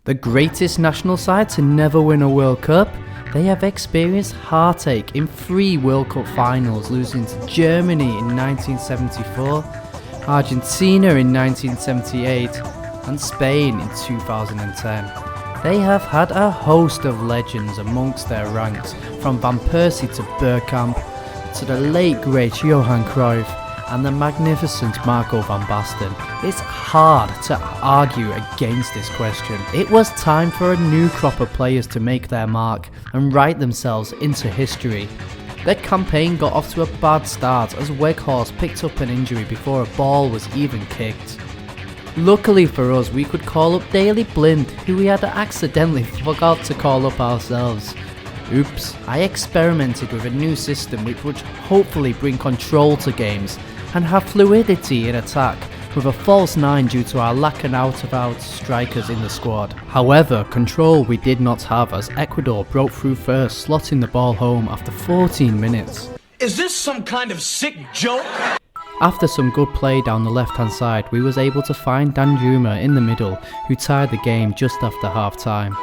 The greatest national side to never win a World Cup, they have experienced heartache in 3 World Cup finals, losing to Germany in 1974, Argentina in 1978 and Spain in 2010. They have had a host of legends amongst their ranks, from Van Persie to Bergkamp to the late great Johan Cruyff and the magnificent Marco van Basten. It's hard to argue against this question. It was time for a new crop of players to make their mark and write themselves into history. Their campaign got off to a bad start as Weghorst picked up an injury before a ball was even kicked. Luckily for us, we could call up Daley Blind, who we had accidentally forgot to call up ourselves. Oops. I experimented with a new system which would hopefully bring control to games and have fluidity in attack, with a false 9 due to our lack of out-of-out strikers in the squad. However, control we did not have as Ecuador broke through first, slotting the ball home after 14 minutes. Is this some kind of sick joke? After some good play down the left-hand side, we was able to find Danjuma in the middle, who tied the game just after half-time.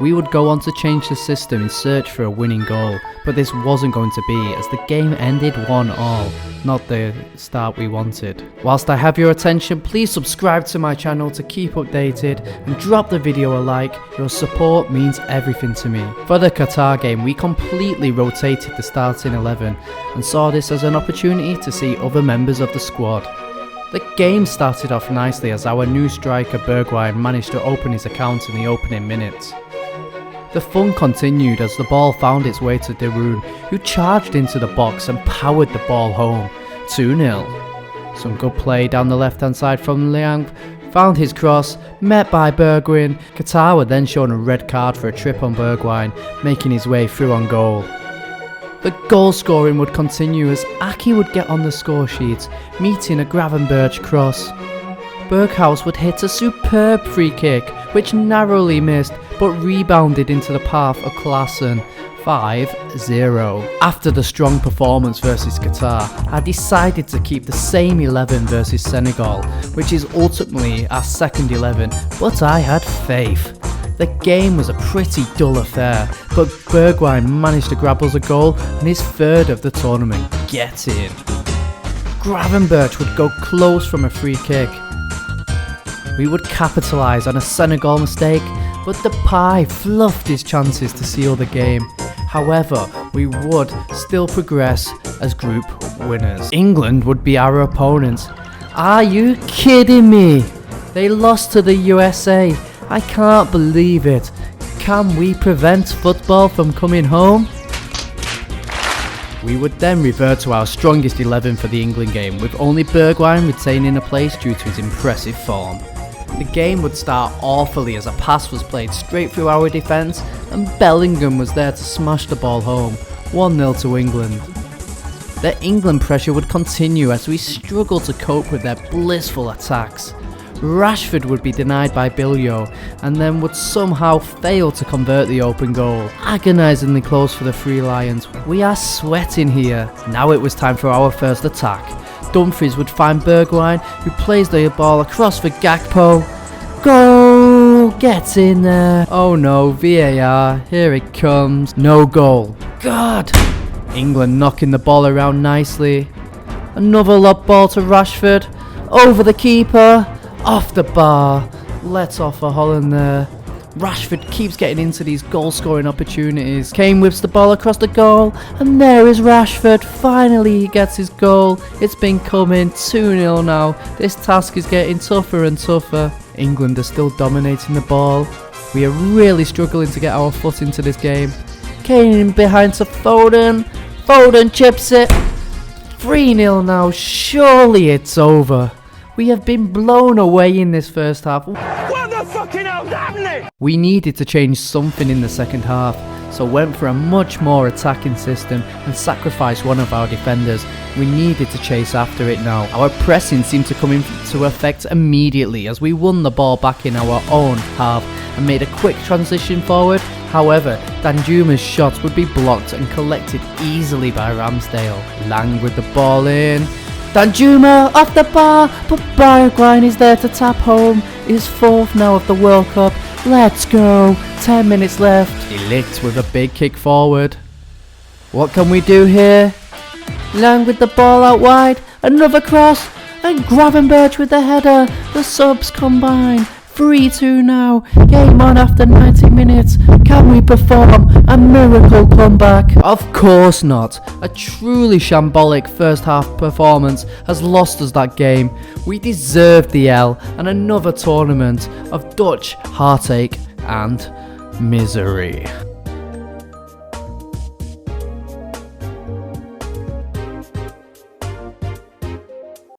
We would go on to change the system in search for a winning goal, but this wasn't going to be, as the game ended 1-1, not the start we wanted. Whilst I have your attention, please subscribe to my channel to keep updated and drop the video a like. Your support means everything to me. For the Qatar game, we completely rotated the starting 11 and saw this as an opportunity to see other members of the squad. The game started off nicely as our new striker Bergwijn managed to open his account in the opening minutes. The fun continued as the ball found its way to De Roon, who charged into the box and powered the ball home, 2-0. Some good play down the left hand side from Liang, found his cross, met by Bergwijn. Qatar were then shown a red card for a trip on Bergwijn, making his way through on goal. The goal scoring would continue as Aki would get on the score sheet, meeting a Gravenberch cross. Berghaus would hit a superb free kick, which narrowly missed, but rebounded into the path of Klaassen, 5-0. After the strong performance versus Qatar, I decided to keep the same 11 versus Senegal, which is ultimately our second 11, but I had faith. The game was a pretty dull affair, but Bergwijn managed to grab us a goal and his third of the tournament. Get in. Gravenberch would go close from a free kick. We would capitalise on a Senegal mistake, but Depay fluffed his chances to seal the game. However, we would still progress as group winners. England would be our opponents. Are you kidding me? They lost to the USA. I can't believe it. Can we prevent football from coming home? We would then revert to our strongest 11 for the England game, with only Bergwijn retaining a place due to his impressive form. The game would start awfully as a pass was played straight through our defence and Bellingham was there to smash the ball home, 1-0 to England. The England pressure would continue as we struggled to cope with their blissful attacks. Rashford would be denied by Bilio and then would somehow fail to convert the open goal. Agonisingly close for the Three Lions. We are sweating here. Now it was time for our first attack. Dumfries would find Bergwijn, who plays the ball across for Gakpo. Goal! Get in there. Oh no, VAR, here it comes. No goal. God! England knocking the ball around nicely. Another lob ball to Rashford. Over the keeper. Off the bar. Let off for Holland there. Rashford keeps getting into these goal scoring opportunities. Kane whips the ball across the goal and there is Rashford. Finally he gets his goal. It's been coming, 2-0 now. This task is getting tougher and tougher. England are still dominating the ball. We are really struggling to get our foot into this game. Kane in behind to Foden. Foden chips it. 3-0 now. Surely it's over. We have been blown away in this first half. What the fucking hell's happening? We needed to change something in the second half, so went for a much more attacking system and sacrificed one of our defenders. We needed to chase after it now. Our pressing seemed to come into effect immediately as we won the ball back in our own half and made a quick transition forward. However, Danjuma's shots would be blocked and collected easily by Ramsdale. Lang with the ball in. Danjuma off the bar, but Baragwine is there to tap home his 4th now of the World Cup. Let's go, 10 minutes left. He licked with a big kick forward. What can we do here? Lang with the ball out wide, another cross, and Gravenberch with the header. The subs combine. 3-2 now, game on after 90 minutes. Can we perform a miracle comeback? Of course not. A truly shambolic first half performance has lost us that game. We deserved the L and another tournament of Dutch heartache and misery.